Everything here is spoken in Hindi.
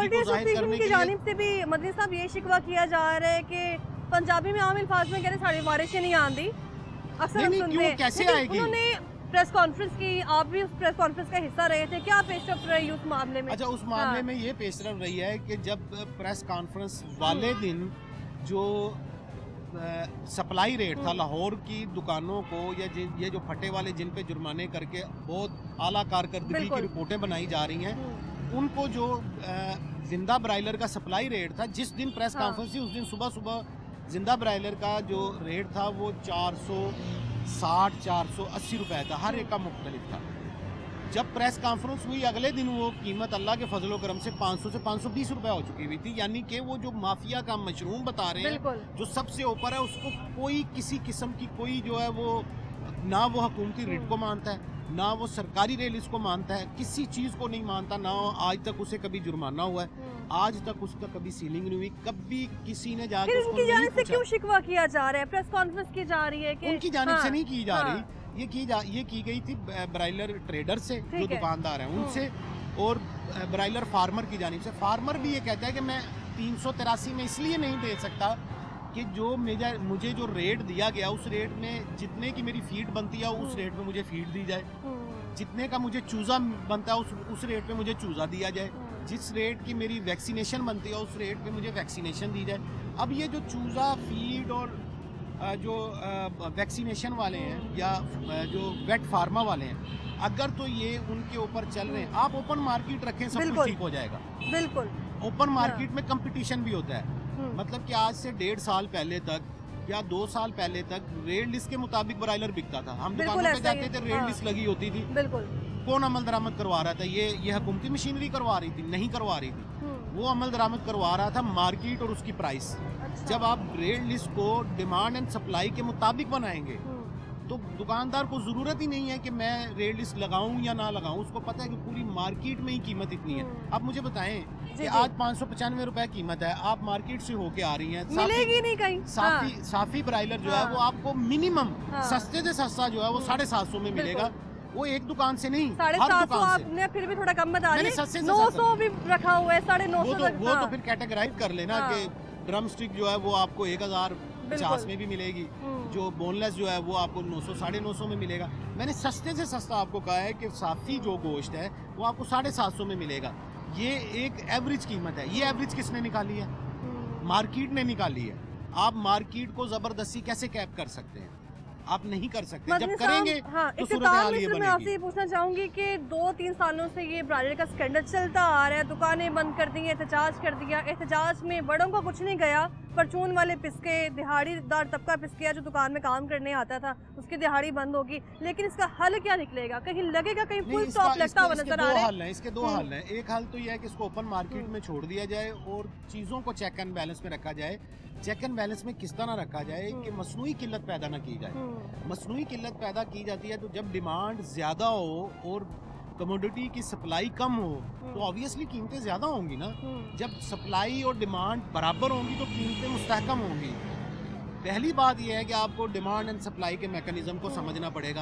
खुशी को जाहिर करने के लिए। जानिब से भी मदनी साहब ये शिकवा किया जा रहा है कि पंजाबी में आम अल्फाज में कहते साड़ी बारिश नहीं आंदी, अक्सर हम सुनते हैं। कैसे आएगी? उन्होंने प्रेस कॉन्फ्रेंस की, आप भी उस प्रेस कॉन्फ्रेंस का हिस्सा रहे थे, क्या पेशरफ रही उस मामले में? अच्छा, उस मामले में ये पेशरफ रही है कि जब प्रेस कॉन्फ्रेंस वाले दिन जो सप्लाई रेट था लाहौर की दुकानों को, या ये जो फटे वाले जिन पे जुर्माने करके बहुत आला कारकर्दगी की रिपोर्टें बनाई जा रही हैं, उनको जो जिंदा ब्रायलर का सप्लाई रेट था, जिस दिन प्रेस कॉन्फ्रेंस थी उस दिन सुबह सुबह जिंदा ब्रायलर का जो रेट था वो 460 480 रुपए था, हर एक का मुख्तलिफ था। जब प्रेस कॉन्फ्रेंस हुई अगले दिन वो कीमत अल्लाह के फजलो करम से 500 से 520 रुपए हो चुकी हुई थी। यानी कि वो जो माफिया का मशरूम बता रहे हैं, जो सबसे ऊपर है, उसको कोई किसी किस्म की कोई जो है वो ना वो हुकूमती रेट को मानता है, ना वो सरकारी रेल इसको मानता है, किसी चीज़ को नहीं मानता, ना आज तक उसे कभी जुर्माना हुआ है, आज तक उसका कभी सीलिंग नहीं हुई, कभी किसी ने जाकर उसको उनकी जानिब से क्यों शिकवा किया जा रहा है? प्रेस कॉन्फ्रेंस की जा रही है कि उनकी जानिब से नहीं की जा रही, ये की गई थी ब्रायलर ट्रेडर से, जो दुकानदार हैं उनसे, और ब्रायलर फार्मर की जानिब से। फार्मर भी ये कहता है कि मैं 383 में इसलिए नहीं दे सकता कि जो मुझे जो रेट दिया गया उस रेट में जितने की मेरी फीड बनती है उस रेट में मुझे फीड दी जाए, जितने का मुझे चूज़ा बनता है उस रेट पे मुझे चूज़ा दिया जाए, जिस रेट की मेरी वैक्सीनेशन बनती है उस रेट पे मुझे वैक्सीनेशन दी जाए। अब ये जो चूज़ा, फीड और जो वैक्सीनेशन वाले हैं या जो वेट फार्मा वाले हैं, अगर तो ये उनके ऊपर चल रहे हैं, आप ओपन मार्केट रखें, सब कुछ ठीक हो जाएगा। बिल्कुल, ओपन मार्केट में कंपटीशन भी होता है। मतलब कि आज से 1.5 साल पहले तक या 2 साल पहले तक रेट लिस्ट के मुताबिक ब्रायलर बिकता था। हम दुकानों पे जाते थे, रेट लिस्ट लगी होती थी, बिल्कुल, कौन अमल दरामद करवा रहा था? ये हुकूमती मशीनरी करवा रही थी? नहीं करवा रही थी, वो अमल दरामद करवा रहा था मार्केट और उसकी प्राइस। जब आप रेट लिस्ट को डिमांड एंड सप्लाई के मुताबिक बनाएंगे तो दुकानदार को ज़रूरत ही नहीं है कि मैं रेट लिस्ट लगाऊं या ना लगाऊं, उसको पता है कि पूरी मार्केट में ही कीमत इतनी है। अब मुझे बताएं कि आज 595 रुपए कीमत है, आप मार्केट से होके आ रही हैं, मिलेगी नहीं कहीं। साफी ब्रायलर जो है वो आपको मिनिमम सस्ते से सस्ता जो है वो 750 में मिलेगा, वो एक दुकान से नहीं, हर दुकान से। आपने फिर भी थोड़ा कम बता दिया, 900 भी रखा हुआ है, 950 वो तो फिर कैटेगराइज कर लेना कि ड्रम स्टिक जो है वो आपको 1050 में भी मिलेगी, जो बोनलेस जो है वो आपको 900 950 में मिलेगा। मैंने सस्ते से सस्ता आपको कहा है कि साफी जो गोश्त है वो आपको 750 में मिलेगा। ये एक एवरेज कीमत है। ये एवरेज किसने निकाली है? मार्केट ने निकाली है। आप मार्केट को जबरदस्ती कैसे कैप कर सकते हैं? आप नहीं कर सकते। जब करेंगे तो सूरत हाल ये बनेगी। मैं आपसे ये पूछना चाहूंगी कि 2-3 सालों से ये ब्रायलर का स्कैंडल चलता आ रहा है, दुकानें बंद कर दी, एहतजाज कर दिया, एहतजाज में बड़ों को कुछ नहीं गया, परचून वाले पिसके, दिहाड़ीदार तबका पिसके, जो दुकान में काम करने आता था उसकी दिहाड़ी बंद होगी, लेकिन इसका हल क्या निकलेगा? कहीं लगेगा, कहीं फुल स्टॉप लगता हुआ नजर आ रहा है? इसके दो हल हैं। एक हल तो यह है कि इसको ओपन मार्केट में छोड़ दिया जाए और चीज़ों को चेक एंड बैलेंस में रखा जाए। चेक एंड बैलेंस में किस तरह रखा जाए कि मसनूई किल्लत पैदा ना की जाए। मसनूई किल्लत पैदा की जाती है तो जब डिमांड ज़्यादा हो और कमोडिटी की सप्लाई कम हो तो ऑब्वियसली कीमतें ज़्यादा होंगी ना। जब सप्लाई और डिमांड बराबर होंगी तो कीमतें मुस्तहकम होंगी। पहली बात यह है कि आपको डिमांड एंड सप्लाई के मैकेनिज्म को समझना पड़ेगा।